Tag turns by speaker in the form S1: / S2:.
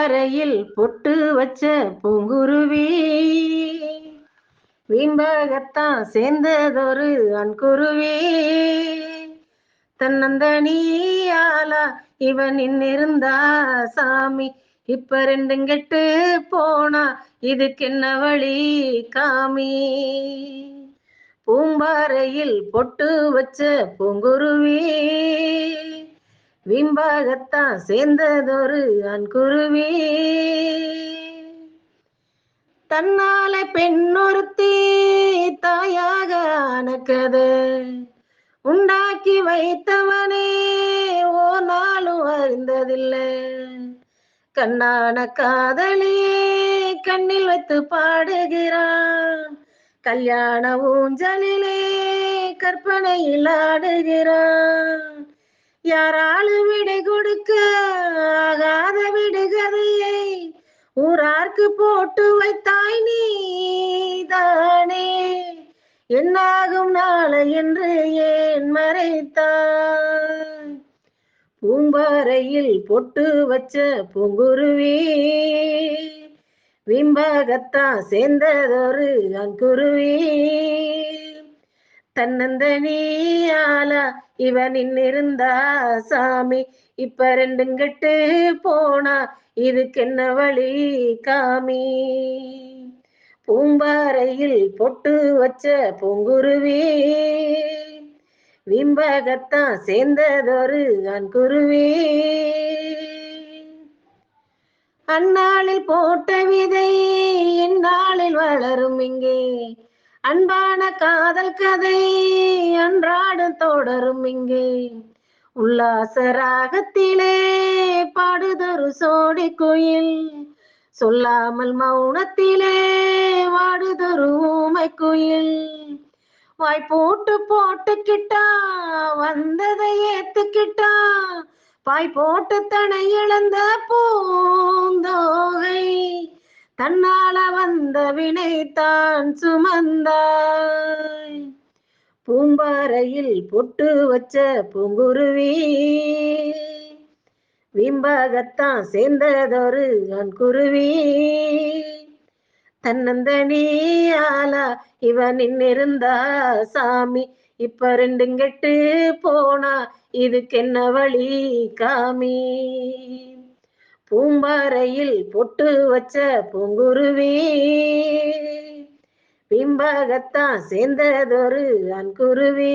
S1: பூம்பாறையில் பொட்டு வச்ச பூங்குருவி வீம்பாகத்தான் சேர்ந்ததொரு அன்குருவி தன்னந்தனியாலா இவன் நின்னிருந்தா சாமி இப்ப ரெண்டும் கெட்டு போனா இதுக்கென்ன வழி காமி பூம்பாறையில் பொட்டு வச்ச பூங்குருவி வீம்பாகத்தான் சேர்ந்ததொரு அன்குருவி தன்னால பெண்ணொருத்தி தாயாக ஆனக்கதை உண்டாக்கி வைத்தவனே ஓ நாளும் அறிந்ததில்லை கண்ணான காதலியே கண்ணில் வைத்து பாடுகிறான் கல்யாண ஊஞ்சலிலே கற்பனையில் ஆடுகிறான் யாராலும் விடை கொடுக்க ஆகாத விடுகதையை ஊரார்க்கு போட்டு வைத்தாய் நீதானே என்னாகும் நாளை என்று ஏன் மறைத்தாய் பூம்பாறையில் பொட்டு வச்ச பூங்குருவி வீம்பாகத்தான் சேர்ந்ததொரு அன்குருவி தன்னந்தனியாலா இவனின் இருந்தா சாமி இப்ப ரெண்டும் கெட்டு போனா இதுக்கென்ன வழி காமி பூம்பாறையில் பொட்டு வச்ச பூங்குருவி வீம்பாகத்தான் சேர்ந்ததொரு அன்குருவி அந்நாளில் போட்ட விதை இந்நாளில் வளரும் இங்கே அன்பான காதல் கதை அன்றாடம் தொடரும் இங்கே உல்லாச ராகத்திலே பாடுதொரு சோடி குயில் சொல்லாமல் மௌனத்திலே வாடுதொரு ஊமை குயில் வாய் போட்டு போட்டுக்கிட்டா வந்ததை ஏத்துக்கிட்டா பாய் போட்டு தனை இழந்த பூந்தோகை தன்னால வந்த வினைத்தான் சுமந்தாய் பூம்பாறையில் பொட்டு வச்ச பூங்குருவி வீம்பாகத்தான் சேர்ந்ததொரு அன்குருவி தன்னந்தனியாலா இவனின் இருந்தா சாமி இப்ப ரெண்டும் கெட்டு போனா இதுக்கென்ன வழி காமி பூம்பாறையில் பொட்டு வச்ச பூங்குருவி வீம்பாகத்தான் சேர்ந்ததொரு அன்குருவி